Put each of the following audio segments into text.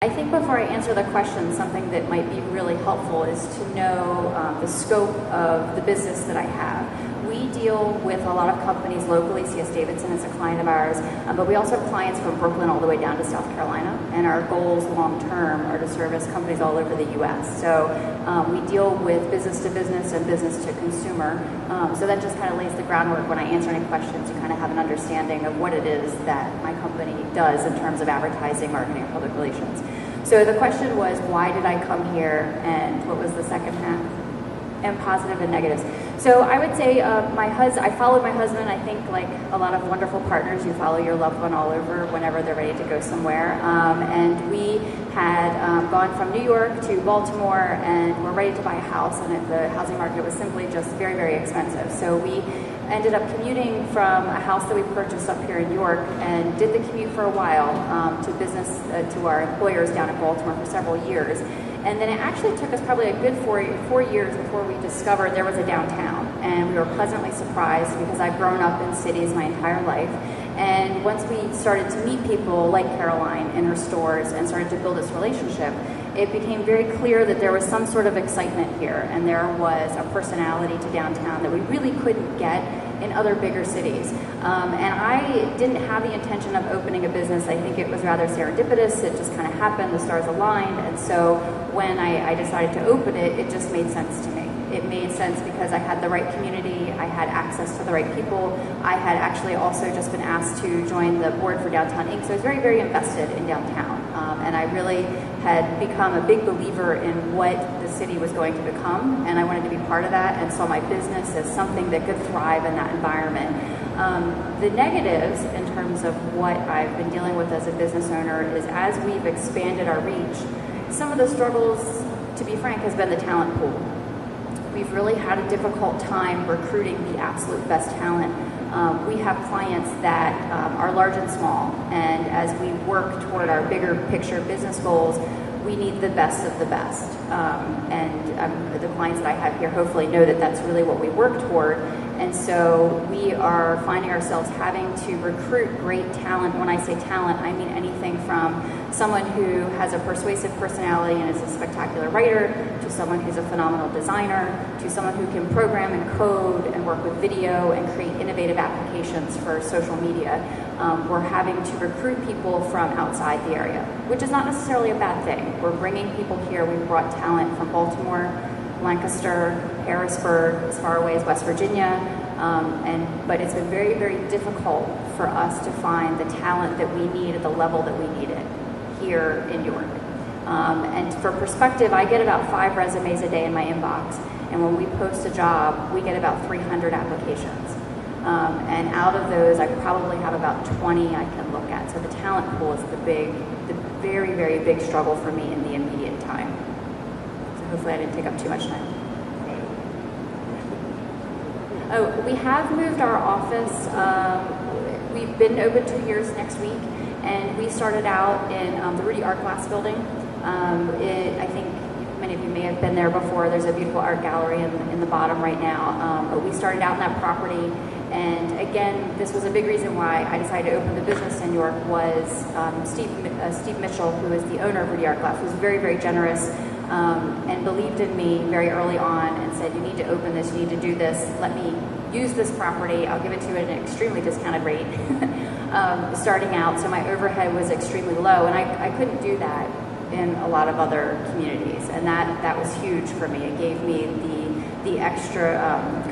I think before I answer the question, something that might be really helpful is to know the scope of the business that I have. We deal with a lot of companies locally. C.S. Davidson is a client of ours, but we also have clients from Brooklyn all the way down to South Carolina, and our goals long term are to service companies all over the U.S. So we deal with business to business and business to consumer. So that just kind of lays the groundwork. When I answer any questions, you kind of have an understanding of what it is that my company does in terms of advertising, marketing, and public relations. So the question was, why did I come here, and what was the second half? And positive and negatives. So I would say I followed my husband. I think like a lot of wonderful partners, you follow your loved one all over whenever they're ready to go somewhere. And we had gone from New York to Baltimore, and we're ready to buy a house, and the housing market was simply just very, very expensive. So we ended up commuting from a house that we purchased up here in York, and did the commute for a while to business to our employers down in Baltimore for several years. And then it actually took us probably a good four years before we discovered there was a downtown. And we were pleasantly surprised, because I've grown up in cities my entire life. And once we started to meet people like Caroline in her stores and started to build this relationship, it became very clear that there was some sort of excitement here, and there was a personality to downtown that we really couldn't get in other bigger cities. And I didn't have the intention of opening a business. I think it was rather serendipitous. It just kind of happened, the stars aligned, and so when I decided to open it, it just made sense to me. It made sense because I had the right community, I had access to the right people. I had actually also just been asked to join the board for Downtown Inc., so I was very, very invested in downtown. And I really had become a big believer in what the city was going to become, and I wanted to be part of that, and saw my business as something that could thrive in that environment. The negatives in terms of what I've been dealing with as a business owner is, as we've expanded our reach, some of the struggles, to be frank, has been the talent pool. We've really had a difficult time recruiting the absolute best talent. We have clients that are large and small, and as we work toward our bigger picture business goals, we need the best of the best. And the clients that I have here hopefully know that that's really what we work toward. And so we are finding ourselves having to recruit great talent. When I say talent, I mean anything from someone who has a persuasive personality and is a spectacular writer, to someone who's a phenomenal designer, to someone who can program and code and work with video and create innovative applications for social media. We're having to recruit people from outside the area, which is not necessarily a bad thing. We're bringing people here. We've brought talent from Baltimore, Lancaster, Harrisburg, as far away as West Virginia, but it's been very, very difficult for us to find the talent that we need at the level that we need it here in York. And for perspective, I get about 5 resumes a day in my inbox, and when we post a job, we get about 300 applications. And out of those, I probably have about 20 I can look at. So the talent pool is the very, very big struggle for me in the immediate time. Hopefully I didn't take up too much time. Oh, we have moved our office. We've been open 2 years next week, and we started out in the Rudy Art Glass building. I think many of you may have been there before. There's a beautiful art gallery in the bottom right now. But we started out in that property, and again, this was a big reason why I decided to open the business in York. Was Steve Mitchell, who is the owner of Rudy Art Glass, was very, very generous. And believed in me very early on and said, you need to open this, you need to do this, let me use this property, I'll give it to you at an extremely discounted rate starting out, so my overhead was extremely low, and I couldn't do that in a lot of other communities, and that was huge for me. It gave me the extra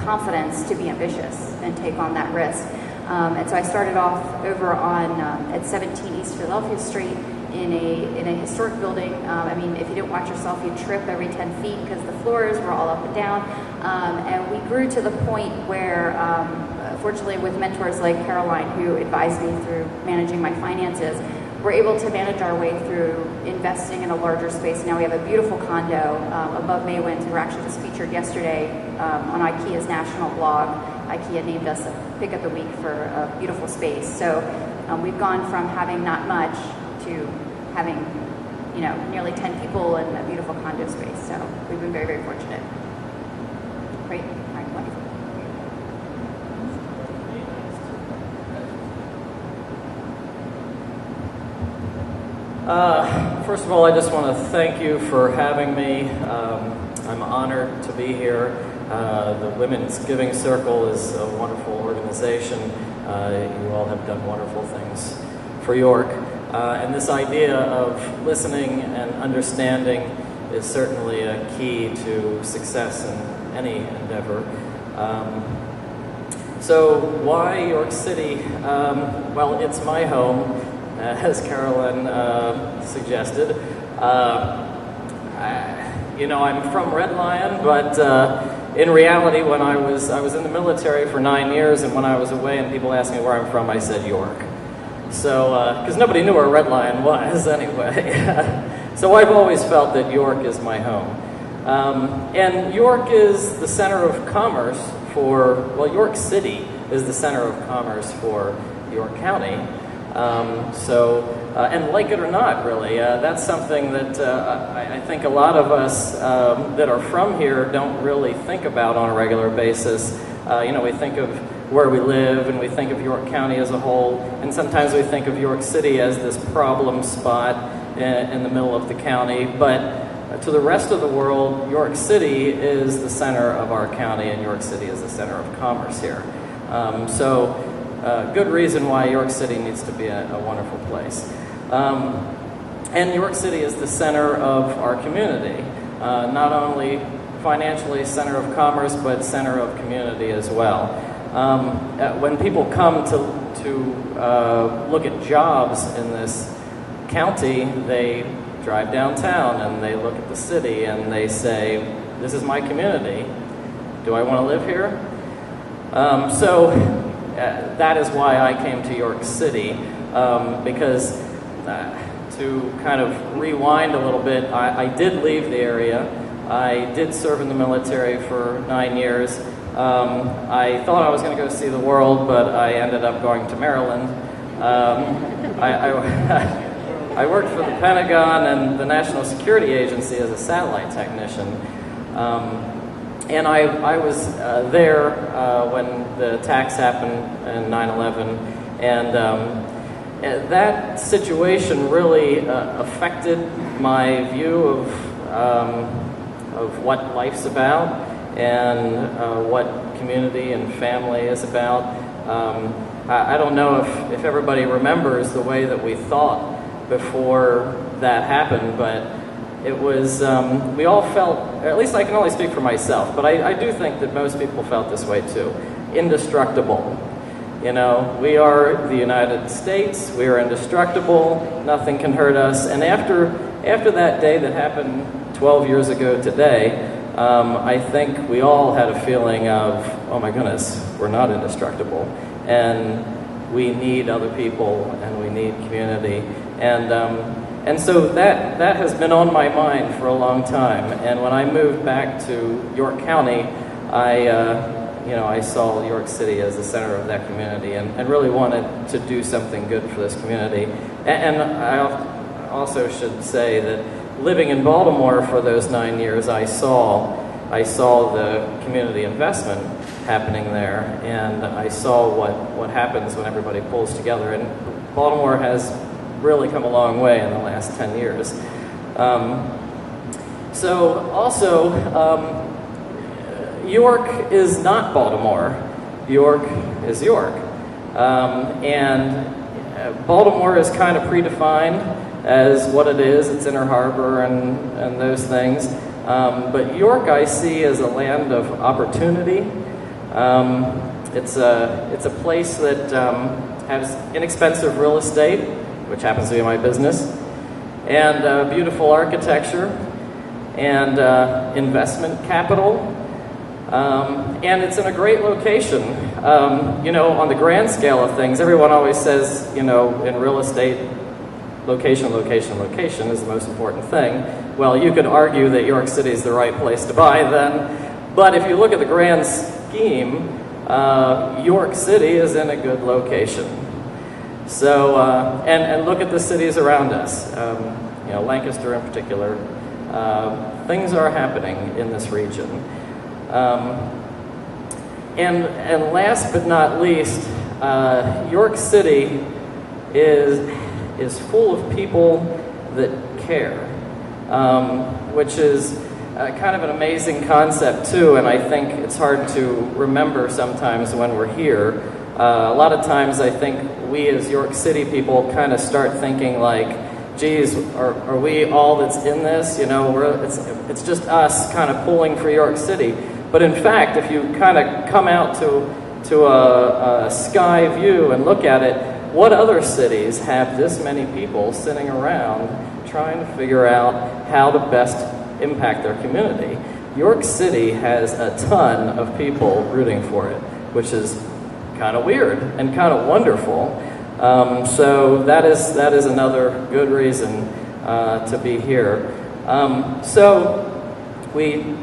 confidence to be ambitious and take on that risk. And so I started off over on at 17 East Philadelphia Street, in a historic building. I mean, if you didn't watch yourself, you'd trip every 10 feet because the floors were all up and down. And we grew to the point where, fortunately with mentors like Caroline, who advised me through managing my finances, we're able to manage our way through investing in a larger space. Now we have a beautiful condo above Maywinds. We were actually just featured yesterday on IKEA's national blog. IKEA named us a pick of the week for a beautiful space. So we've gone from having not much to having, nearly 10 people in a beautiful condo space. So we've been very, very fortunate. Great. All right, wonderful. First of all, I just want to thank you for having me. I'm honored to be here. The Women's Giving Circle is a wonderful organization. You all have done wonderful things for York. And this idea of listening and understanding is certainly a key to success in any endeavor. So why York City? Well, it's my home, as Carolyn suggested. You know, I'm from Red Lion, but in reality, when I was in the military for 9 years, and when I was away and people asked me where I'm from, I said York. So, because nobody knew where Red Lion was anyway. So I've always felt that York is my home. And York is the center of commerce for, well, York City is the center of commerce for York County. And like it or not, really, that's something that I think a lot of us that are from here don't really think about on a regular basis. You know, we think of where we live, and we think of York County as a whole, and sometimes we think of York City as this problem spot in the middle of the county, but to the rest of the world, York City is the center of our county, and York City is the center of commerce here. Good reason why York City needs to be a wonderful place. And York City is the center of our community, not only financially center of commerce, but center of community as well. When people come to look at jobs in this county, they drive downtown and they look at the city and they say, this is my community. Do I want to live here? That is why I came to York City, because to kind of rewind a little bit, I did leave the area. I did serve in the military for 9 years. I thought I was going to go see the world, but I ended up going to Maryland. I worked for the Pentagon and the National Security Agency as a satellite technician. And I was there when the attacks happened in 9/11, and that situation really affected my view of what life's about and what community and family is about. I don't know if everybody remembers the way that we thought before that happened, but it was, we all felt, or at least I can only speak for myself, but I do think that most people felt this way too. Indestructible. You know, we are the United States, we are indestructible, nothing can hurt us. And after that day that happened 12 years ago today, I think we all had a feeling of, oh my goodness, we're not indestructible. And we need other people, and we need community. And so that has been on my mind for a long time. And when I moved back to York County, I saw York City as the center of that community, and really wanted to do something good for this community. And I also should say that living in Baltimore for those 9 years, I saw the community investment happening there, and I saw what happens when everybody pulls together. And Baltimore has really come a long way in the last 10 years. York is not Baltimore. York is York. And Baltimore is kind of predefined as what it is. It's Inner Harbor and those things. But York I see as a land of opportunity. It's a place that has inexpensive real estate, which happens to be my business, and beautiful architecture, and investment capital, and it's in a great location. On the grand scale of things, everyone always says, in real estate, location, location, location is the most important thing. Well, you could argue that York City is the right place to buy then, but if you look at the grand scheme, York City is in a good location. So, and look at the cities around us, Lancaster in particular. Things are happening in this region. And last but not least, York City is full of people that care, which is kind of an amazing concept too, and I think it's hard to remember sometimes when we're here. A lot of times I think we as York City people kind of start thinking like, geez, are we all that's in this? You know, it's just us kind of pulling for York City. But in fact, if you kind of come out to a sky view and look at it, what other cities have this many people sitting around trying to figure out how to best impact their community? York City has a ton of people rooting for it, which is kind of weird and kind of wonderful. So that is another good reason to be here. So we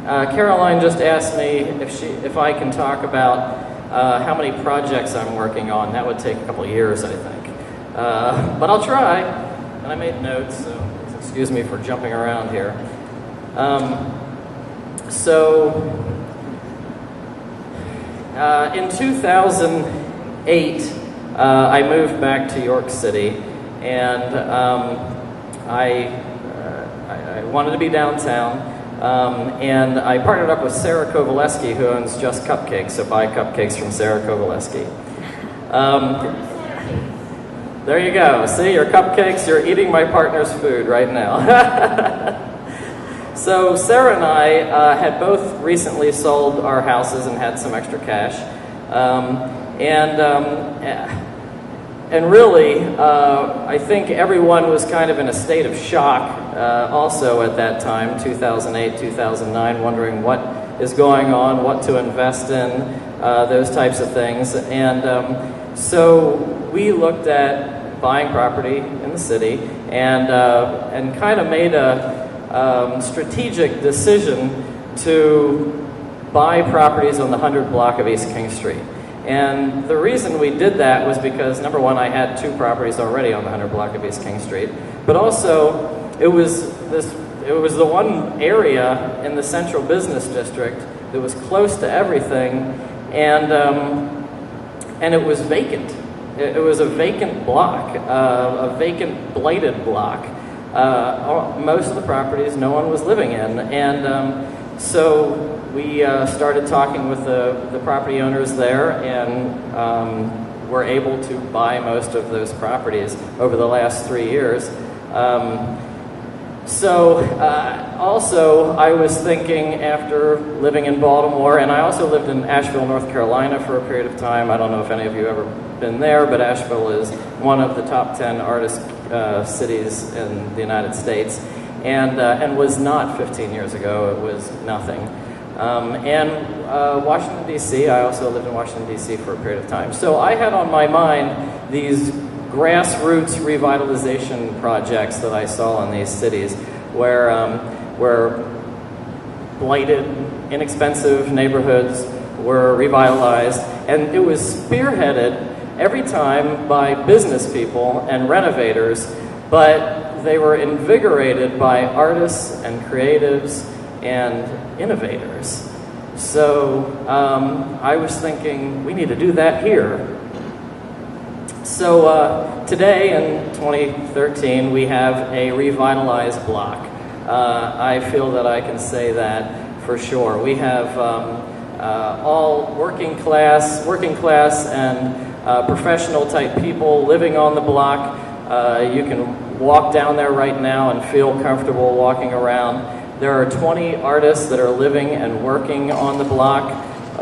Caroline just asked me if I can talk about how many projects I'm working on. That would take a couple of years, I think. But I'll try. And I made notes, so excuse me for jumping around here. In 2008, I moved back to York City, and I wanted to be downtown. And I partnered up with Sarah Kovaleski, who owns Just Cupcakes, so buy cupcakes from Sarah Kovaleski. There you go. See, your cupcakes, you're eating my partner's food right now. So Sarah and I had both recently sold our houses and had some extra cash. And really, I think everyone was kind of in a state of shock also at that time, 2008, 2009, wondering what is going on, what to invest in, those types of things. And so we looked at buying property in the city and kind of made a strategic decision to buy properties on the 100 block of East King Street. And the reason we did that was because, number one, I had 2 properties already on the 100 block of East King Street, but also it was the one area in the central business district that was close to everything, and it was vacant. It was a vacant block, a vacant blighted block. Most of the properties no one was living in, and so we started talking with the property owners there, and were able to buy most of those properties over the last 3 years. Also, I was thinking, after living in Baltimore, and I also lived in Asheville, North Carolina for a period of time. I don't know if any of you have ever been there, but Asheville is one of the top 10 artist cities in the United States, and was not 15 years ago. It was nothing. Washington, D.C., I also lived in Washington, D.C. for a period of time. So I had on my mind these grassroots revitalization projects that I saw in these cities where blighted, inexpensive neighborhoods were revitalized, and it was spearheaded every time by business people and renovators, but they were invigorated by artists and creatives and innovators. So I was thinking, we need to do that here. So today, in 2013, we have a revitalized block. I feel that I can say that for sure. We have all working class and professional type people living on the block. You can walk down there right now and feel comfortable walking around. There are 20 artists that are living and working on the block.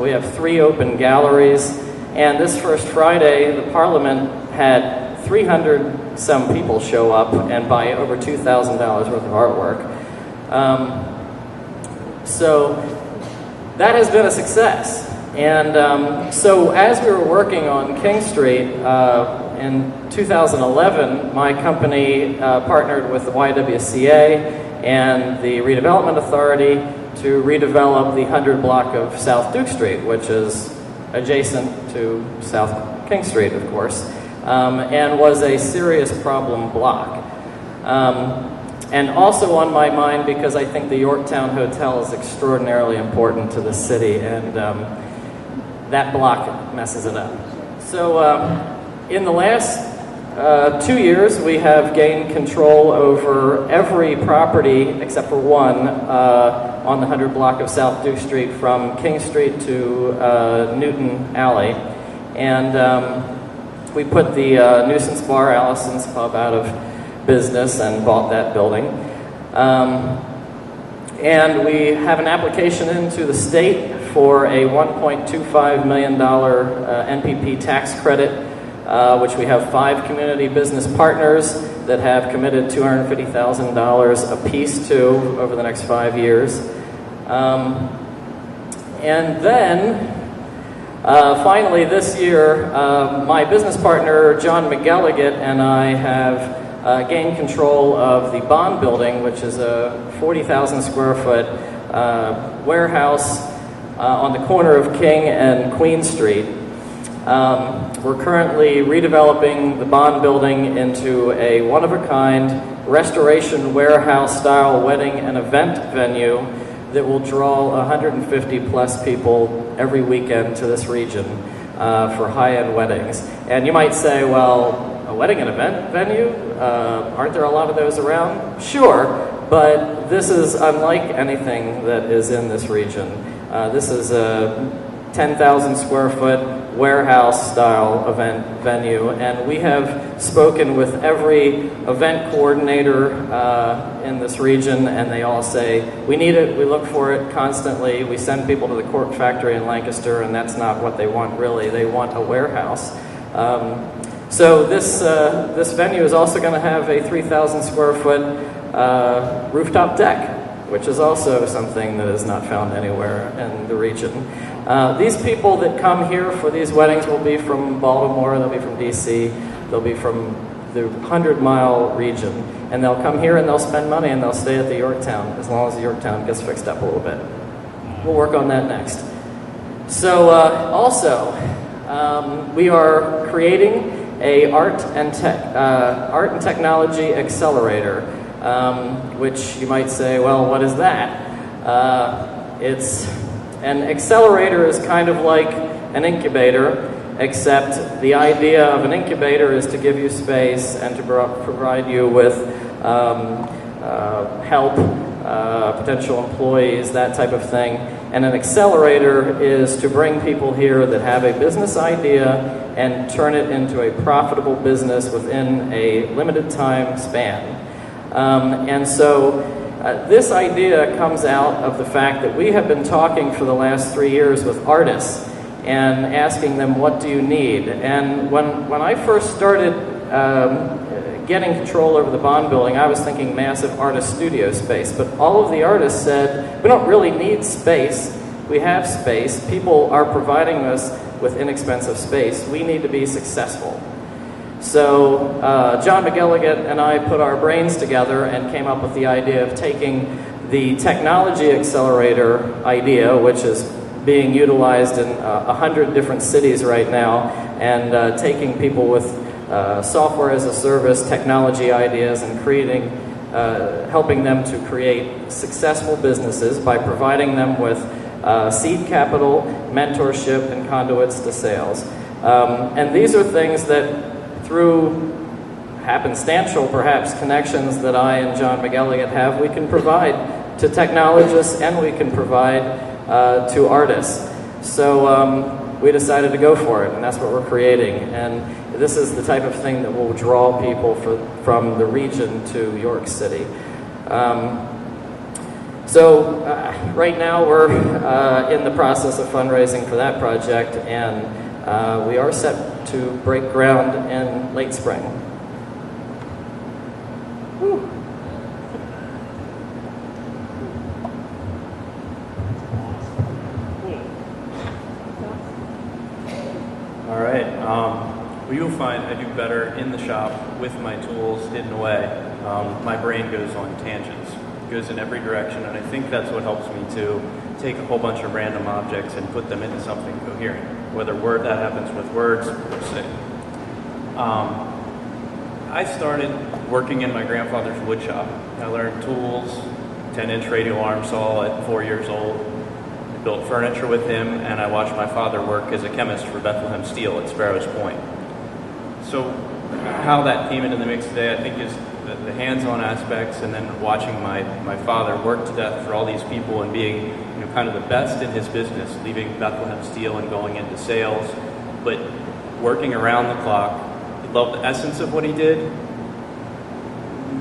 We have 3 open galleries. And this first Friday, the Parliament had 300 some people show up and buy over $2,000 worth of artwork. So that has been a success. And so as we were working on King Street in 2011, my company partnered with the YWCA and the Redevelopment Authority to redevelop the 100 block of South Duke Street, which is adjacent to South King Street, of course, and was a serious problem block. and also on my mind because I think the Yorktown Hotel is extraordinarily important to the city, and that block messes it up. So in the last 2 years, we have gained control over every property except for one on the 100 block of South Duke Street from King Street to Newton Alley. And we put the nuisance bar, Allison's Pub, out of business and bought that building. And we have an application into the state for a $1.25 million NPP tax credit, which we have 5 community business partners that have committed $250,000 apiece to over the next 5 years. And then, finally this year, my business partner, John McElligott, and I have gained control of the Bond Building, which is a 40,000 square foot warehouse on the corner of King and Queen Street. We're currently redeveloping the Bond Building into a one-of-a-kind restoration warehouse-style wedding and event venue that will draw 150 plus people every weekend to this region for high-end weddings. And you might say, well, a wedding and event venue? Aren't there a lot of those around? Sure, but this is unlike anything that is in this region. This is a 10,000 square foot warehouse style event venue, and we have spoken with every event coordinator in this region, and they all say, we need it, we look for it constantly, we send people to the cork factory in Lancaster, and that's not what they want really, they want a warehouse. So this venue is also going to have a 3,000 square foot rooftop deck, which is also something that is not found anywhere in the region. These people that come here for these weddings will be from Baltimore, they'll be from DC, they'll be from the 100-mile region, and they'll come here and they'll spend money and they'll stay at the Yorktown as long as the Yorktown gets fixed up a little bit. We'll work on that next. So also, we are creating a art and technology accelerator, which you might say, well, what is that? An accelerator is kind of like an incubator, except the idea of an incubator is to give you space and to provide you with help, potential employees, that type of thing. And an accelerator is to bring people here that have a business idea and turn it into a profitable business within a limited time span. And so this idea comes out of the fact that we have been talking for the last 3 years with artists and asking them, what do you need? And when I first started getting control over the Bond Building, I was thinking massive artist studio space. But all of the artists said, we don't really need space. We have space. People are providing us with inexpensive space. We need to be successful. So John McElligott and I put our brains together and came up with the idea of taking the technology accelerator idea, which is being utilized in 100 different cities right now, and taking people with software as a service, technology ideas, and helping them to create successful businesses by providing them with seed capital, mentorship, and conduits to sales. And these are things that, through happenstantial, perhaps, connections that I and John McElligott have, we can provide to technologists and we can provide to artists. So we decided to go for it, and that's what we're creating. And this is the type of thing that will draw people from the region to York City. So right now we're in the process of fundraising for that project, and we are set to break ground in late spring. Whew. All right. Well, you'll find I do better in the shop with my tools hidden away. My brain goes on tangents, goes in every direction, and I think that's what helps me to take a whole bunch of random objects and put them into something coherent, whether that happens with words or sing. I started working in my grandfather's wood shop. I learned tools, 10-inch radial arm saw at 4 years old. I built furniture with him, and I watched my father work as a chemist for Bethlehem Steel at Sparrows Point. So how that came into the mix today, I think, is the hands-on aspects, and then watching my father work to death for all these people and being kind of the best in his business, leaving Bethlehem Steel and going into sales, but working around the clock. He loved the essence of what he did.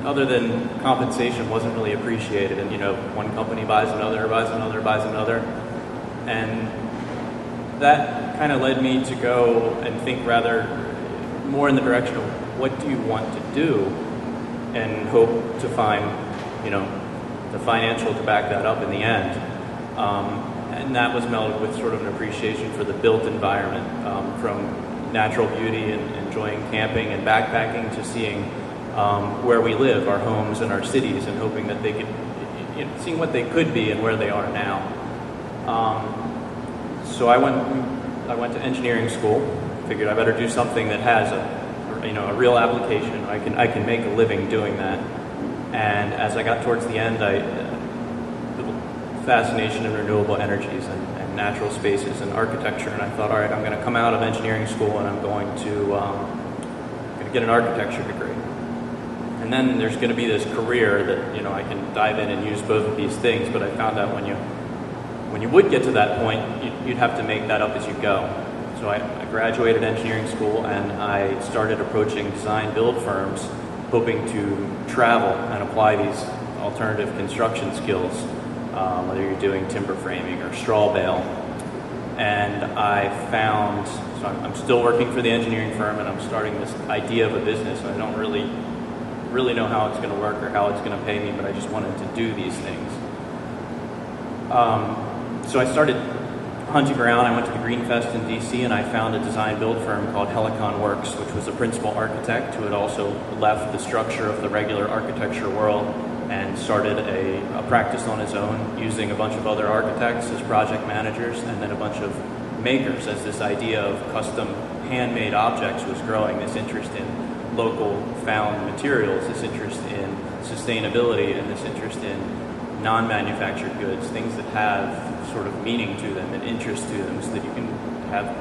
Other than compensation wasn't really appreciated, and one company buys another, buys another, buys another, and that kind of led me to go and think rather more in the direction of what do you want to do, and hope to find the financial to back that up in the end. And that was melded with sort of an appreciation for the built environment, from natural beauty and enjoying camping and backpacking to seeing where we live, our homes and our cities, and hoping that they could, seeing what they could be and where they are now. So I went to engineering school. Figured I better do something that has a real application. I can make a living doing that. And as I got towards the end, fascination in renewable energies and natural spaces and architecture, and I thought, all right, I'm going to come out of engineering school and I'm going to get an architecture degree. And then there's going to be this career that I can dive in and use both of these things. But I found out when you would get to that point, you'd have to make that up as you go. So I graduated engineering school and I started approaching design build firms, hoping to travel and apply these alternative construction skills, whether you're doing timber framing or straw bale. And I found, so I'm still working for the engineering firm, and I'm starting this idea of a business. I don't really know how it's going to work or how it's going to pay me, but I just wanted to do these things. So I started hunting around. I went to the Green Fest in DC, and I found a design build firm called Helicon Works, which was a principal architect who had also left the structure of the regular architecture world and started a practice on his own, using a bunch of other architects as project managers, and then a bunch of makers, as this idea of custom handmade objects was growing, this interest in local found materials, this interest in sustainability, and this interest in non-manufactured goods, things that have sort of meaning to them and interest to them, so that you can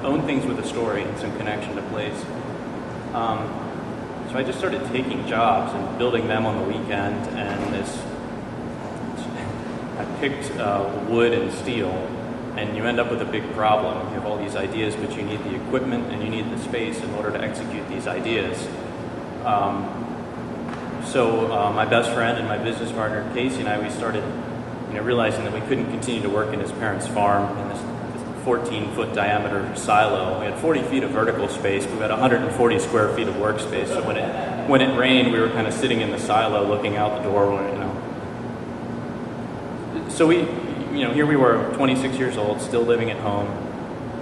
own things with a story and some connection to place. So I just started taking jobs and building them on the weekend, and I picked wood and steel, and you end up with a big problem. You have all these ideas, but you need the equipment and you need the space in order to execute these ideas. So my best friend and my business partner, Casey, and I, we started realizing that we couldn't continue to work in his parents' farm in this 14-foot diameter silo. We had 40 feet of vertical space, but we had 140 square feet of workspace. So when it rained, we were kind of sitting in the silo looking out the door. So we, here we were, 26 years old, still living at home,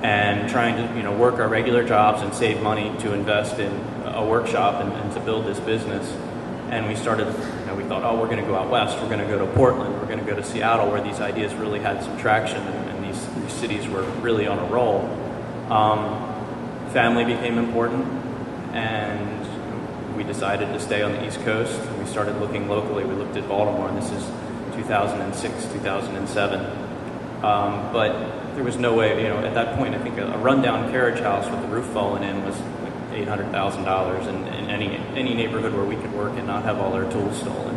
and trying to work our regular jobs and save money to invest in a workshop and to build this business. And we started, we thought, oh, we're going to go out west. We're going to go to Portland. We're going to go to Seattle, where these ideas really had some traction, and these cities were really on a roll. Family became important, and we decided to stay on the East Coast. And we started looking locally. We looked at Baltimore, and this is 2006, 2007. But there was no way, at that point, I think a rundown carriage house with the roof falling in was like $800,000 in any neighborhood where we could work and not have all our tools stolen.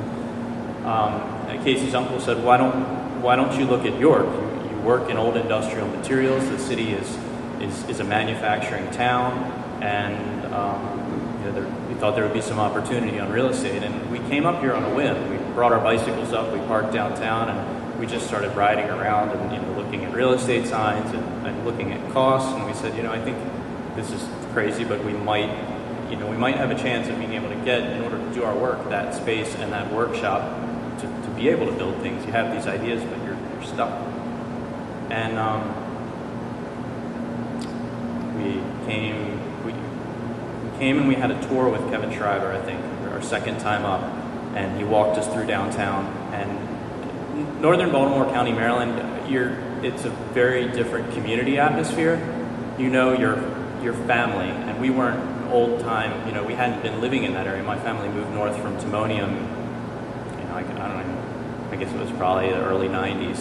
Casey's uncle said, why don't you look at York? You work in old industrial materials. The city is a manufacturing town, and we thought there would be some opportunity on real estate. And we came up here on a whim. We brought our bicycles up, we parked downtown, and we just started riding around and looking at real estate signs and looking at costs. And we said, I think this is crazy, but we might have a chance of being able to get, in order to do our work, that space and that workshop to be able to build things. You have these ideas, but you're stuck. And we came and we had a tour with Kevin Schreiber, I think, our second time up, and he walked us through downtown. And northern Baltimore County, Maryland, it's a very different community atmosphere. Your family, and we weren't an old time, you know, we hadn't been living in that area. My family moved north from Timonium, you know, I don't know, I guess it was probably the early 90s,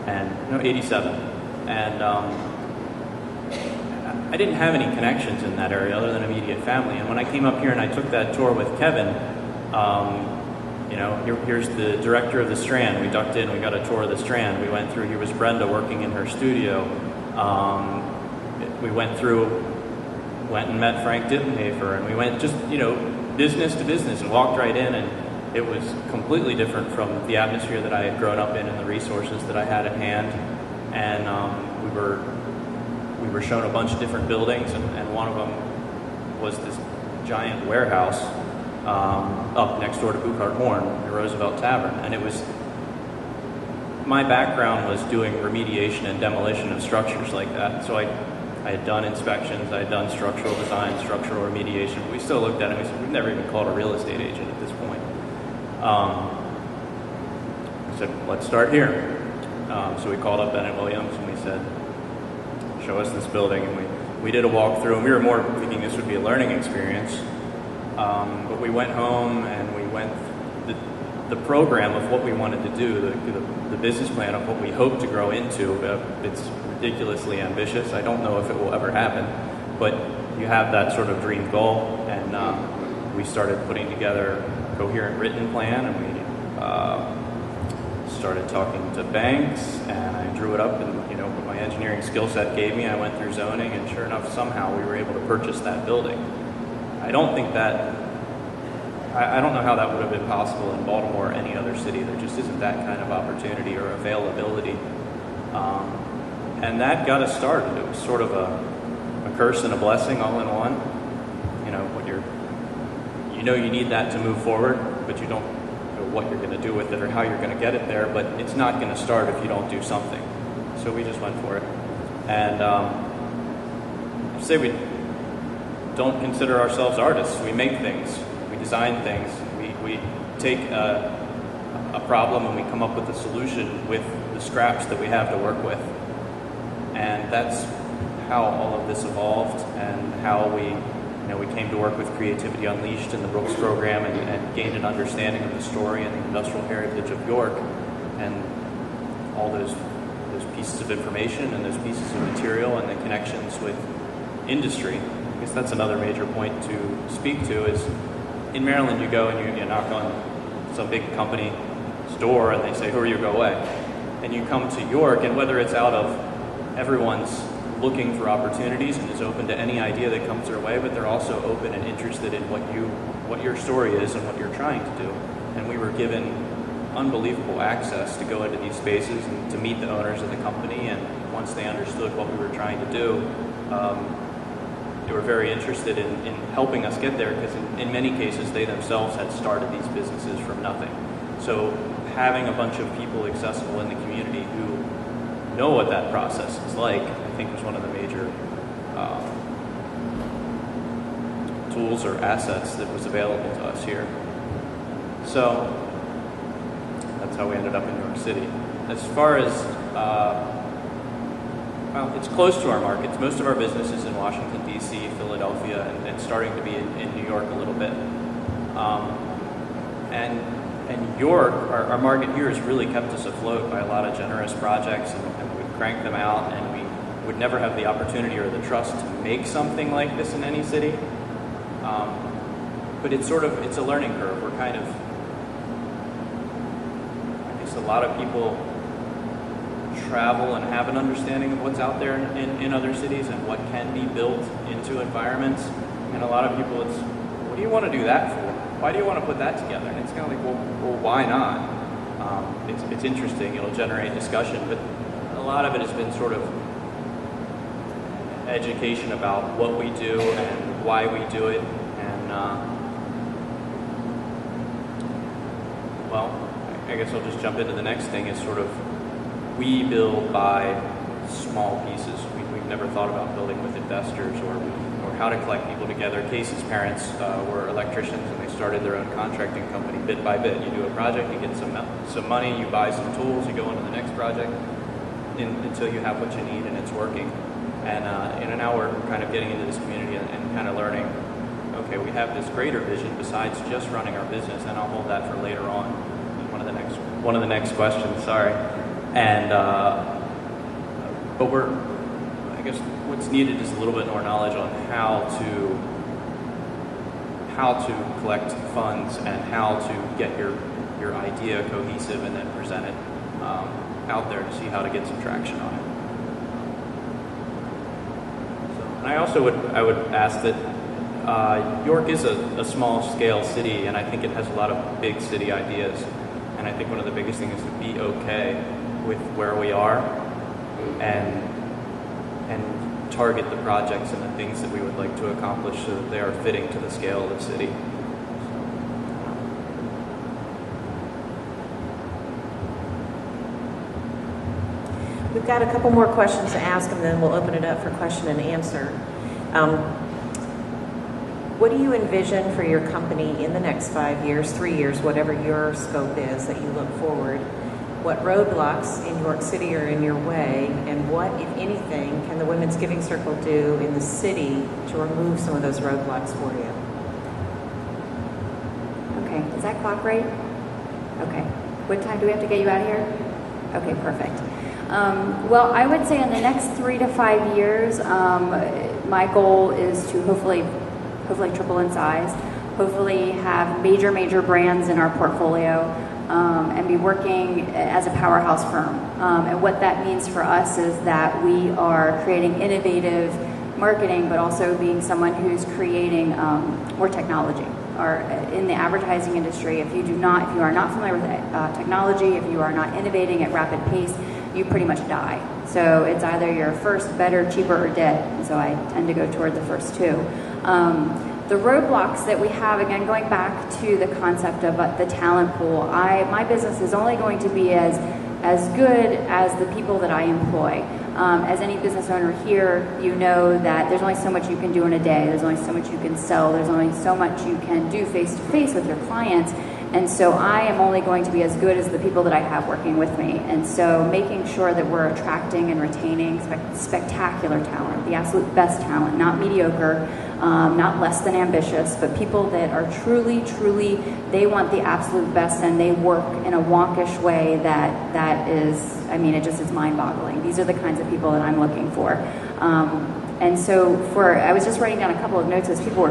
and, no, 87. And I didn't have any connections in that area other than immediate family. And when I came up here and I took that tour with Kevin, you know, here's the director of the Strand. We ducked in, we got a tour of the Strand. We went through, here was Brenda working in her studio. We went and met Frank Dittenhafer, and we went just, you know, business to business and walked right in, and it was completely different from the atmosphere that I had grown up in and the resources that I had at hand. And we were shown a bunch of different buildings, and one of them was this giant warehouse up next door to Buchart Horn, the Roosevelt Tavern. And it was, my background was doing remediation and demolition of structures like that. So I had done inspections, I had done structural design, structural remediation. But we still looked at it and we said, we've never even called a real estate agent at this point. I said, let's start here. So we called up Bennett Williams and we said, show us this building. And we did a walkthrough, and we were more thinking this would be a learning experience. But we went home and we went the program of what we wanted to do, the business plan of what we hope to grow into. It's ridiculously ambitious. I don't know if it will ever happen, but you have that sort of dream goal, and we started putting together a coherent written plan, and we started talking to banks, and I drew it up, and you know what my engineering skill set gave me. I went through zoning, and sure enough, somehow we were able to purchase that building. I don't know how that would have been possible in Baltimore or any other city. There just isn't that kind of opportunity or availability. And that got us started. It was sort of a curse and a blessing all in one. You know, you need that to move forward, but you don't know what you're going to do with it or how you're going to get it there, but it's not going to start if you don't do something. So we just went for it. And say we don't consider ourselves artists. We make things. We design things. We take a problem and we come up with a solution with the scraps that we have to work with. And that's how all of this evolved, and how we came to work with Creativity Unleashed in the Brooks program, and gained an understanding of the story and the industrial heritage of York, and all those pieces of information and those pieces of material and the connections with industry. I guess that's another major point to speak to is, in Maryland you go and you knock on some big company's door and they say, who are you, go away. And you come to York, and whether it's out of everyone's looking for opportunities and is open to any idea that comes their way, but they're also open and interested in what your story is and what you're trying to do. And we were given unbelievable access to go into these spaces and to meet the owners of the company, and once they understood what we were trying to do, they were very interested in helping us get there, because in many cases they themselves had started these businesses from nothing. So having a bunch of people accessible in the community who know what that process is like, I think was one of the major tools or assets that was available to us here. So that's how we ended up in New York City. As far as, well, it's close to our markets. Most of our business is in Washington, D.C., Philadelphia, and starting to be in New York a little bit. And York, our market here has really kept us afloat by a lot of generous projects, and we crank them out, and we would never have the opportunity or the trust to make something like this in any city. But it's a learning curve. We're kind of, I guess a lot of people travel and have an understanding of what's out there in other cities and what can be built into environments. And a lot of people, it's, what do you want to do that for? Why do you want to put that together? And it's kind of like, well, why not? It's interesting. It'll generate discussion, but a lot of it has been sort of education about what we do and why we do it. And well, I guess I'll just jump into the next thing. Is sort of, we build by small pieces. We've never thought about building with investors or how to collect people together. Casey's parents were electricians, and they started their own contracting company bit by bit. You do a project, you get some money, you buy some tools, you go into the next project until you have what you need and it's working. And now we're kind of getting into this community and kind of learning, okay, we have this greater vision besides just running our business, and I'll hold that for later on, one of the next questions, sorry. And, but I guess what's needed is a little bit more knowledge on how to collect funds and how to get your idea cohesive and then present it out there to see how to get some traction on it. And I would ask that York is a small scale city, and I think it has a lot of big city ideas. And I think one of the biggest things is to be okay with where we are and target the projects and the things that we would like to accomplish so that they are fitting to the scale of the city. We've got a couple more questions to ask, and then we'll open it up for question and answer. What do you envision for your company in the next 5 years, 3 years, whatever your scope is that you look forward? What roadblocks in York City are in your way, and what, if anything, can the Women's Giving Circle do in the city to remove some of those roadblocks for you? Okay, is that clock right? Okay. What time do we have to get you out of here? Okay, perfect. Well, I would say in the next 3 to 5 years, my goal is to hopefully triple in size, hopefully have major brands in our portfolio, and be working as a powerhouse firm. And what that means for us is that we are creating innovative marketing, but also being someone who's creating more technology. Or in the advertising industry, if you are not familiar with technology, if you are not innovating at rapid pace, you pretty much die. So it's either you're first, better, cheaper, or dead. And so I tend to go toward the first two. The roadblocks that we have, again, going back to the concept of the talent pool, my business is only going to be as good as the people that I employ. As any business owner here, you know that there's only so much you can do in a day. There's only so much you can sell. There's only so much you can do face-to-face with your clients. And so I am only going to be as good as the people that I have working with me. And so making sure that we're attracting and retaining spectacular talent, the absolute best talent, not mediocre, not less than ambitious, but people that are truly, they want the absolute best, and they work in a wonkish way that is, I mean, it's mind-boggling. These are the kinds of people that I'm looking for. And so I was just writing down a couple of notes as people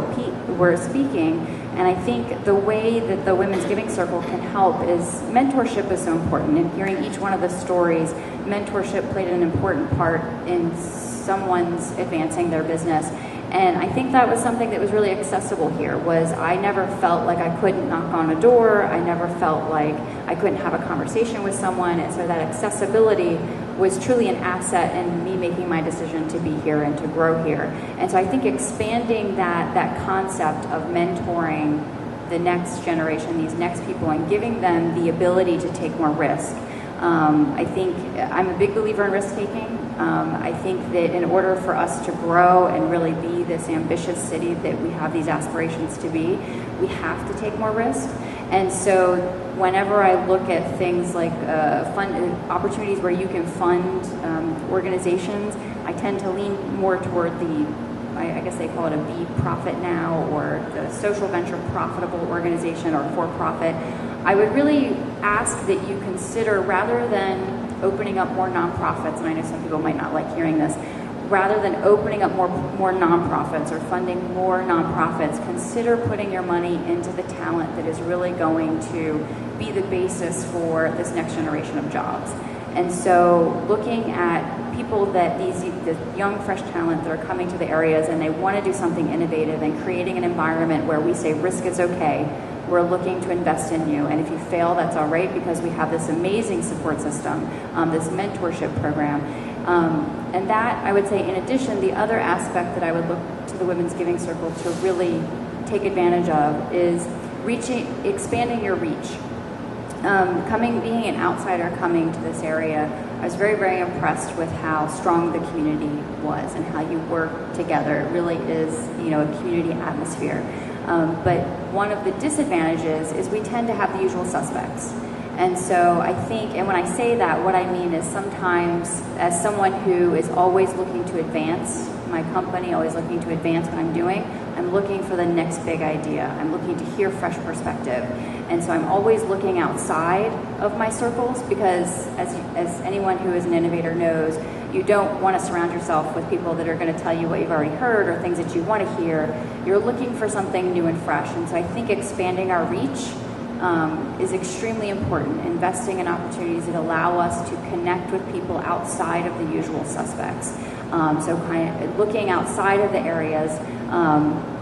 were speaking, and I think the way that the Women's Giving Circle can help is mentorship is so important. And hearing each one of the stories, mentorship played an important part in someone's advancing their business. And I think that was something that was really accessible here, was I never felt like I couldn't knock on a door. I never felt like I couldn't have a conversation with someone. And so that accessibility was truly an asset in me making my decision to be here and to grow here. And so I think expanding that concept of mentoring the next generation, these next people, and giving them the ability to take more risk. I think I'm a big believer in risk-taking. I think that in order for us to grow and really be this ambitious city that we have these aspirations to be, we have to take more risk. And so whenever I look at things like opportunities where you can fund organizations, I tend to lean more toward I guess they call it a B-profit now, or the social venture profitable organization or for-profit. I would really ask that you consider, rather than opening up more nonprofits, and I know some people might not like hearing this, rather than opening up more nonprofits or funding more nonprofits, consider putting your money into the talent that is really going to be the basis for this next generation of jobs. And so looking at people that the young, fresh talent that are coming to the areas and they want to do something innovative, and creating an environment where we say risk is okay, we're looking to invest in you, and if you fail, that's all right, because we have this amazing support system, this mentorship program. And that, I would say, in addition, the other aspect that I would look to the Women's Giving Circle to really take advantage of is expanding your reach. Being an outsider coming to this area, I was very impressed with how strong the community was and how you work together. It really is, a community atmosphere. But one of the disadvantages is we tend to have the usual suspects. And so I think, and when I say that, what I mean is sometimes as someone who is always looking to advance my company, always looking to advance what I'm doing, I'm looking for the next big idea. I'm looking to hear fresh perspective. And so I'm always looking outside of my circles because as anyone who is an innovator knows, you don't want to surround yourself with people that are going to tell you what you've already heard or things that you want to hear. You're looking for something new and fresh. And so I think expanding our reach is extremely important, investing in opportunities that allow us to connect with people outside of the usual suspects. So kind of looking outside of the areas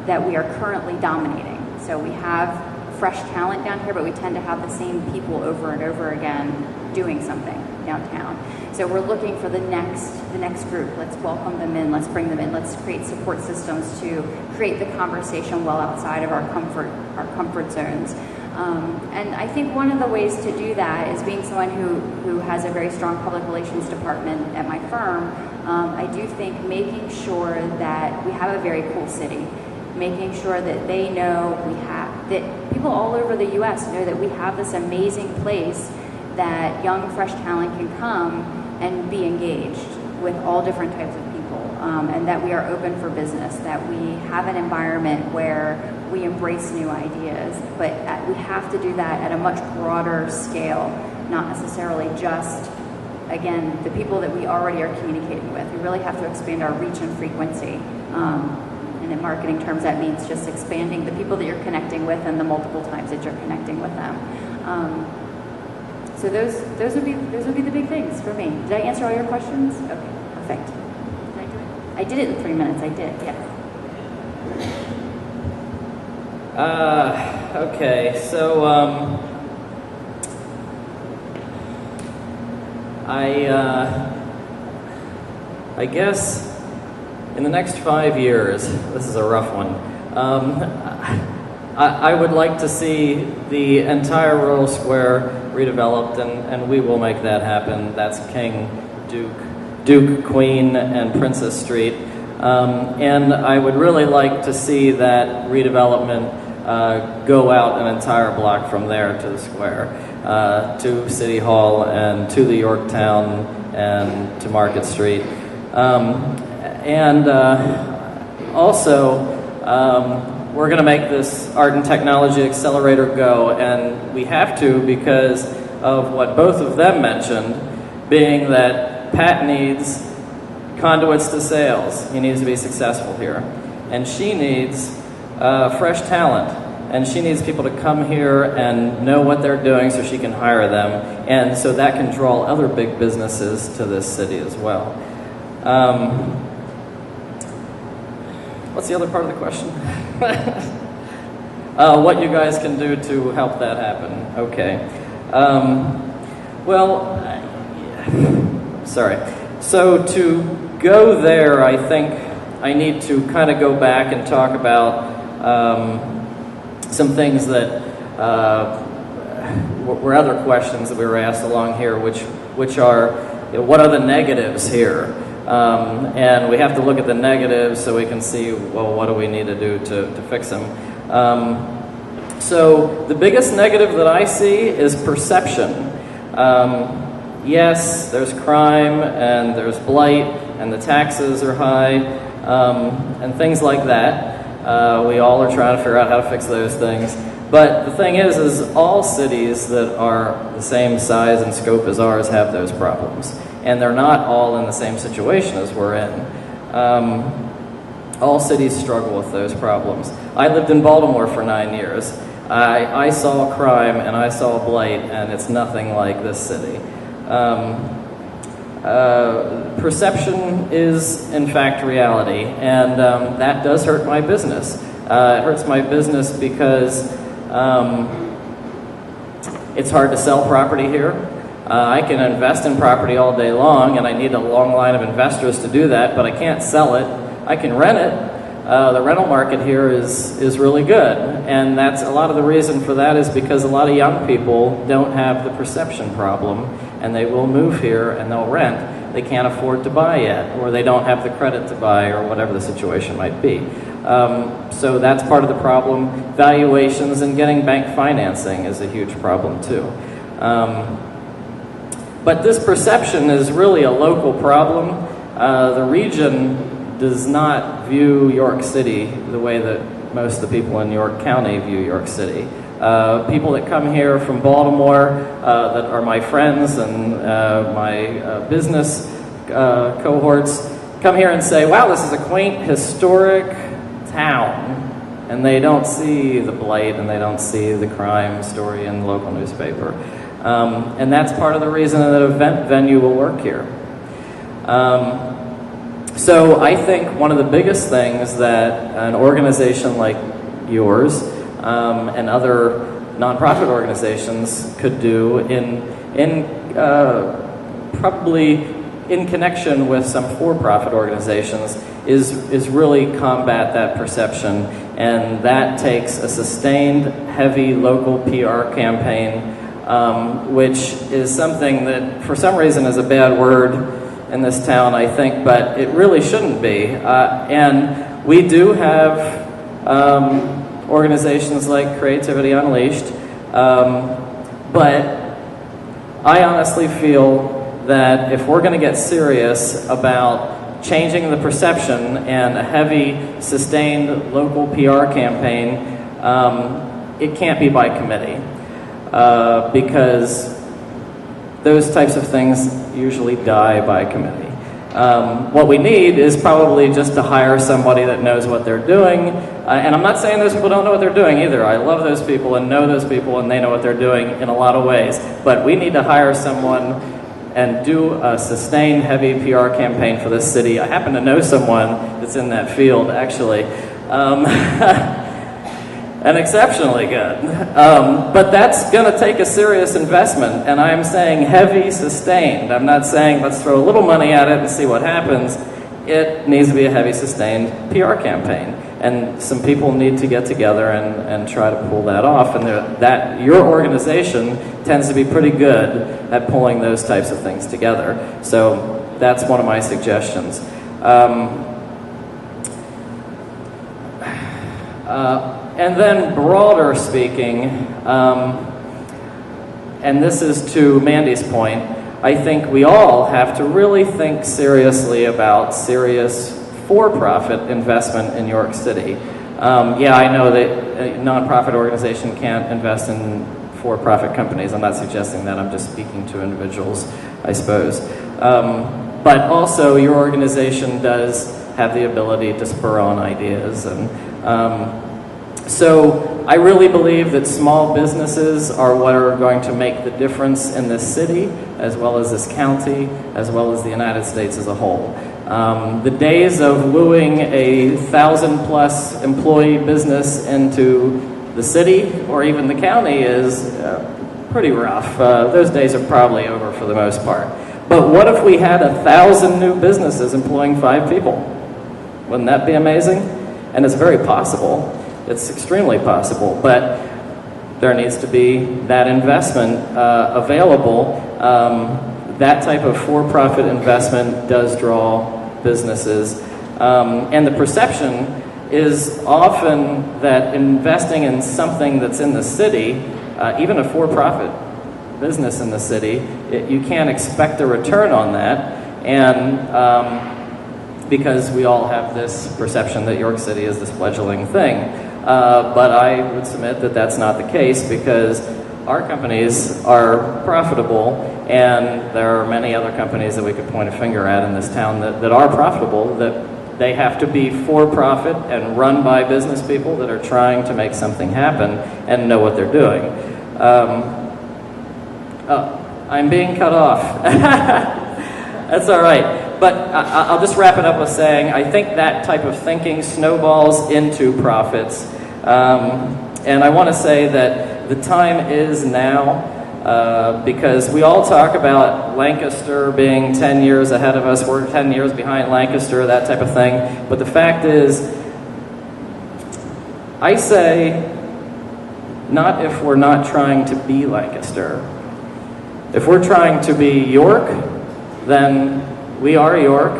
that we are currently dominating. So we have fresh talent down here, but we tend to have the same people over and over again doing something downtown. So we're looking for the next group. Let's welcome them in, let's bring them in, let's create support systems to create the conversation well outside of our comfort zones. And I think one of the ways to do that is being someone who has a very strong public relations department at my firm. I do think making sure that we have a very cool city, making sure that they know that people all over the U.S. know that we have this amazing place that young, fresh talent can come and be engaged with all different types of people, and that we are open for business, that we have an environment where we embrace new ideas, but we have to do that at a much broader scale, not necessarily just, again, the people that we already are communicating with. We really have to expand our reach and frequency. And in marketing terms, that means just expanding the people that you're connecting with and the multiple times that you're connecting with them. So those would be the big things for me. Did I answer all your questions? Okay, perfect. Did I do it? I did it in 3 minutes. I did, yes. Okay, so I guess in the next 5 years, this is a rough one, I would like to see the entire Royal Square redeveloped, and we will make that happen. That's King, Duke, Queen, and Princess Street. And I would really like to see that redevelopment go out an entire block from there to the square, to City Hall and to the Yorktown and to Market Street. Also, we're going to make this Art and Technology Accelerator go, and we have to because of what both of them mentioned, being that Pat needs conduits to sales. He needs to be successful here. And she needs fresh talent. And she needs people to come here and know what they're doing so she can hire them. And so that can draw other big businesses to this city as well. What's the other part of the question? What you guys can do to help that happen. Okay. Sorry. So to go there, I think I need to kind of go back and talk about some things that were other questions that we were asked along here, which are, what are the negatives here? And we have to look at the negatives so we can see, well, what do we need to do to fix them? So the biggest negative that I see is perception. Yes, there's crime and there's blight and the taxes are high and things like that. We all are trying to figure out how to fix those things. But the thing is all cities that are the same size and scope as ours have those problems. And they're not all in the same situation as we're in. All cities struggle with those problems. I lived in Baltimore for 9 years. I saw crime and I saw blight, and it's nothing like this city. Perception is, in fact, reality, and that does hurt my business. It hurts my business because it's hard to sell property here. I can invest in property all day long, and I need a long line of investors to do that, but I can't sell it. I can rent it. The rental market here is really good, and that's a lot of the reason for that is because a lot of young people don't have the perception problem, and they will move here and they'll rent. They can't afford to buy yet, or they don't have the credit to buy, or whatever the situation might be. So that's part of the problem. Valuations and getting bank financing is a huge problem too. But this perception is really a local problem. The region does not view York City the way that most of the people in York County view York City. People that come here from Baltimore that are my friends and my business cohorts come here and say, wow, this is a quaint, historic town. And they don't see the blight and they don't see the crime story in the local newspaper. And that's part of the reason that an event venue will work here. So I think one of the biggest things that an organization like yours and other nonprofit organizations could do probably in connection with some for-profit organizations is really combat that perception, and that takes a sustained, heavy local PR campaign, which is something that for some reason is a bad word in this town, I think, but it really shouldn't be. And we do have organizations like Creativity Unleashed, but I honestly feel that if we're going to get serious about changing the perception and a heavy, sustained local PR campaign, it can't be by committee, because those types of things usually die by committee. What we need is probably just to hire somebody that knows what they're doing. And I'm not saying those people don't know what they're doing either. I love those people and know those people and they know what they're doing in a lot of ways. But we need to hire someone and do a sustained, heavy PR campaign for this city. I happen to know someone that's in that field, actually. And exceptionally good. But that's going to take a serious investment, and I'm saying heavy, sustained. I'm not saying let's throw a little money at it and see what happens. It needs to be a heavy, sustained PR campaign, and some people need to get together and try to pull that off, and that your organization tends to be pretty good at pulling those types of things together. So that's one of my suggestions. And then broader speaking, and this is to Mandy's point, I think we all have to really think seriously about serious for-profit investment in York City. Yeah, I know that a nonprofit organization can't invest in for-profit companies. I'm not suggesting that. I'm just speaking to individuals, I suppose. But also, your organization does have the ability to spur on ideas. And so I really believe that small businesses are what are going to make the difference in this city, as well as this county, as well as the United States as a whole. The days of wooing a 1,000+ employee business into the city or even the county is pretty rough. Those days are probably over for the most part. But what if we had 1,000 new businesses employing 5 people? Wouldn't that be amazing? And it's very possible. It's extremely possible, but there needs to be that investment available. That type of for-profit investment does draw businesses. And the perception is often that investing in something that's in the city, even a for-profit business in the city, you can't expect a return on that. And because we all have this perception that York City is this fledgling thing. But I would submit that that's not the case, because our companies are profitable, and there are many other companies that we could point a finger at in this town that are profitable, that they have to be for-profit and run by business people that are trying to make something happen and know what they're doing. I'm being cut off. That's all right. But I'll just wrap it up with saying I think that type of thinking snowballs into profits. And I want to say that the time is now, because we all talk about Lancaster being 10 years ahead of us, we're 10 years behind Lancaster, that type of thing. But the fact is, I say, not if we're not trying to be Lancaster. If we're trying to be York, then we are York,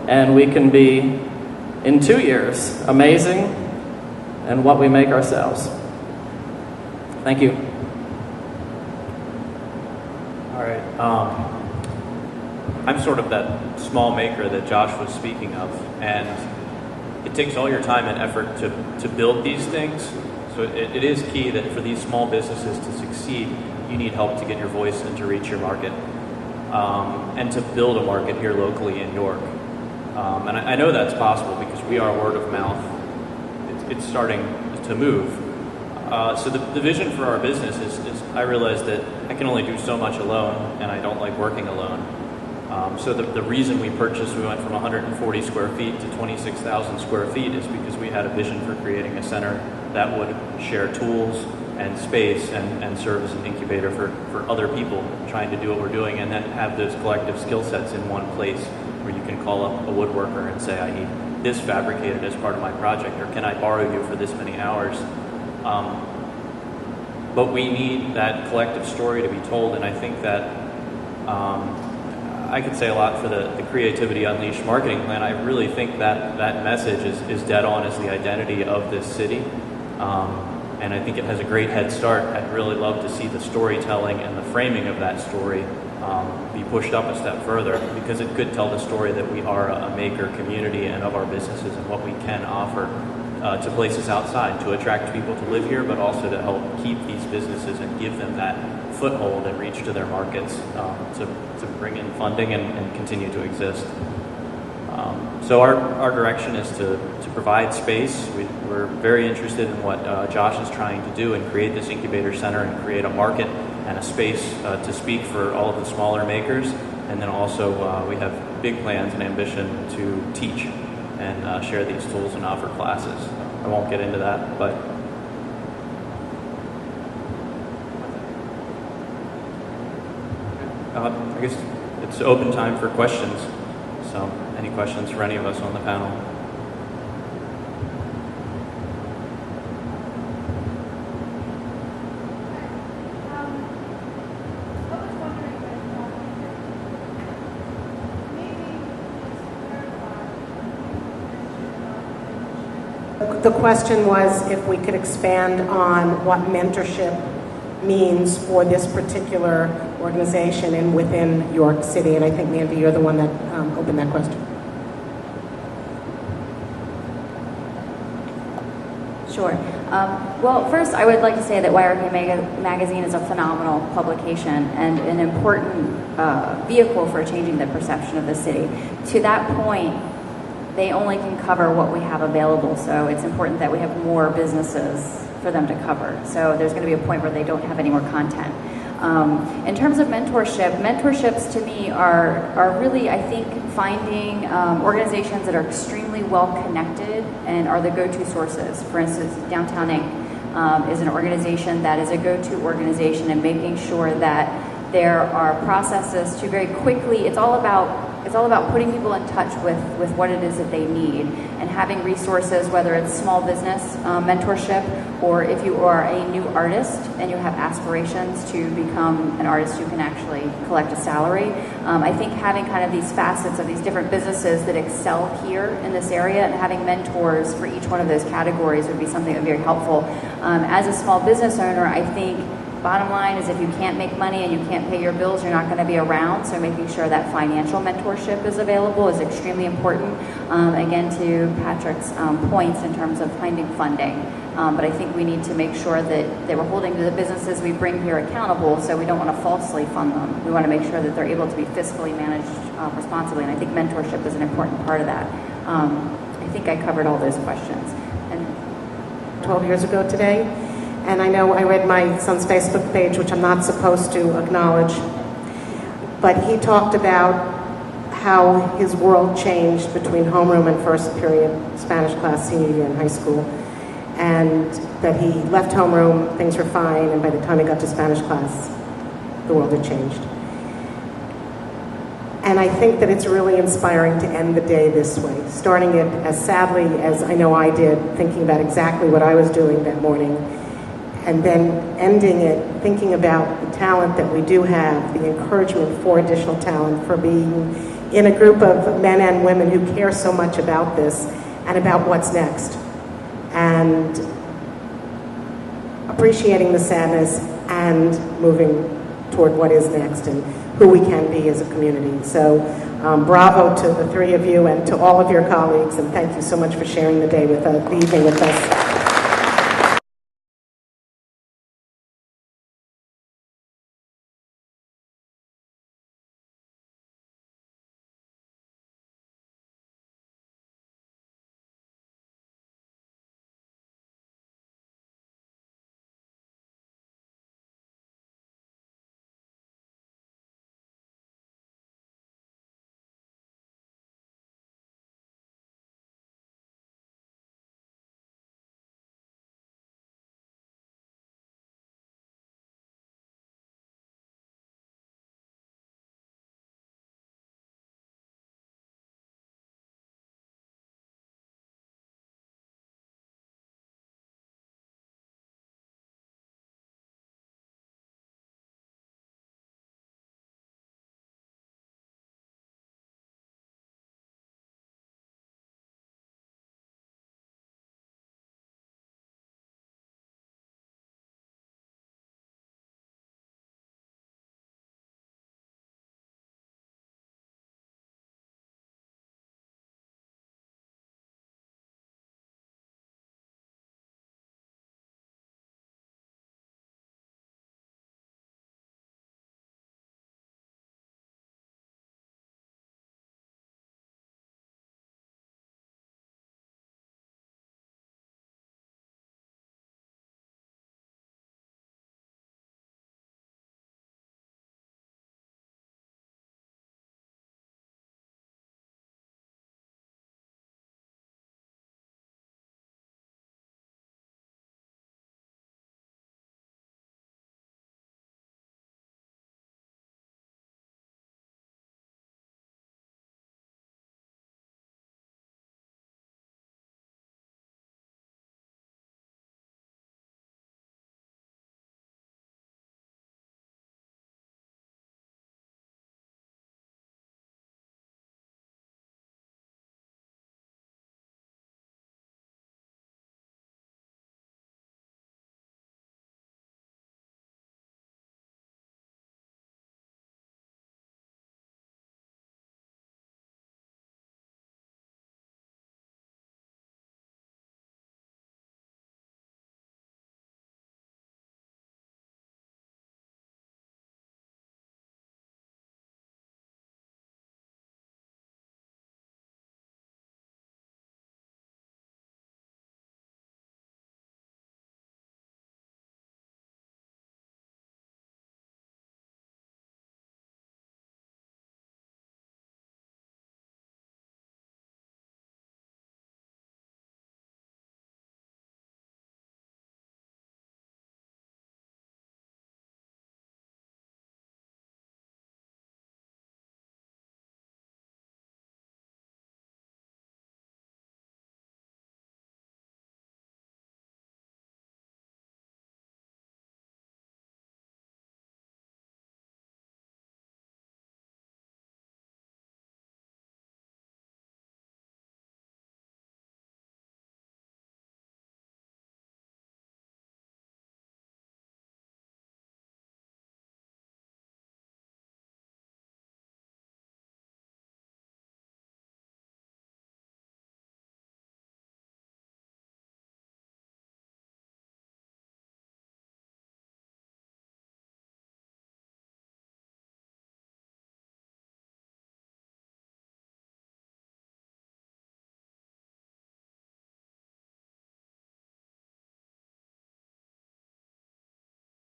and we can be, in 2 years, amazing and what we make ourselves. Thank you. I'm sort of that small maker that Josh was speaking of, and it takes all your time and effort to build these things. So it is key that for these small businesses to succeed, you need help to get your voice and to reach your market, and to build a market here locally in York. And I know that's possible because we are word of mouth. It's starting to move. So the vision for our business is I realize that I can only do so much alone, and I don't like working alone. So the reason we went from 140 square feet to 26,000 square feet is because we had a vision for creating a center that would share tools and space and serve as an incubator for other people trying to do what we're doing, and then have those collective skill sets in one place where you can call up a woodworker and say, I need this fabricated as part of my project, or can I borrow you for this many hours? But we need that collective story to be told, and I think that I could say a lot for the Creativity Unleashed marketing plan. I really think that message is dead on as the identity of this city. And I think it has a great head start. I'd really love to see the storytelling and the framing of that story be pushed up a step further, because it could tell the story that we are a maker community and of our businesses and what we can offer to places outside to attract people to live here, but also to help keep these businesses and give them that foothold and reach to their markets to bring in funding and continue to exist. So our direction is to provide space. We're very interested in what Josh is trying to do and create this incubator center and create a market and a space to speak for all of the smaller makers. And then also we have big plans and ambition to teach and share these tools and offer classes. I won't get into that, but I guess it's open time for questions. So any questions for any of us on the panel? The question was if we could expand on what mentorship means for this particular organization and within York City. And I think, Mandy, you're the one that opened that question. Sure. Well, first, I would like to say that YRK Magazine is a phenomenal publication and an important vehicle for changing the perception of the city. To that point, they only can cover what we have available, so it's important that we have more businesses for them to cover. So there's going to be a point where they don't have any more content. In terms of mentorships to me are really, I think, finding organizations that are extremely well connected and are the go-to sources. For instance, Downtown Inc. Is an organization that is a go-to organization, and making sure that there are processes to very quickly, it's all about putting people in touch with what it is that they need, and having resources, whether it's small business mentorship, or if you are a new artist and you have aspirations to become an artist who can actually collect a salary. I think having kind of these facets of these different businesses that excel here in this area and having mentors for each one of those categories would be something that would be very helpful. As a small business owner, I think bottom line is if you can't make money and you can't pay your bills, you're not going to be around. So making sure that financial mentorship is available is extremely important. Again, to Patrick's points in terms of finding funding. But I think we need to make sure that we're holding the businesses we bring here accountable, so we don't want to falsely fund them. We want to make sure that they're able to be fiscally managed responsibly, and I think mentorship is an important part of that. I think I covered all those questions. And 12 years ago today. And I know I read my son's Facebook page, which I'm not supposed to acknowledge, but he talked about how his world changed between homeroom and first period Spanish class senior year in high school, and that he left homeroom, things were fine, and by the time he got to Spanish class, the world had changed. And I think that it's really inspiring to end the day this way, starting it as sadly as I know I did, thinking about exactly what I was doing that morning, and then ending it thinking about the talent that we do have, the encouragement for additional talent, for being in a group of men and women who care so much about this and about what's next, and appreciating the sadness and moving toward what is next. And who we can be as a community. So bravo to the three of you and to all of your colleagues, and thank you so much for sharing the day with us, the evening with us.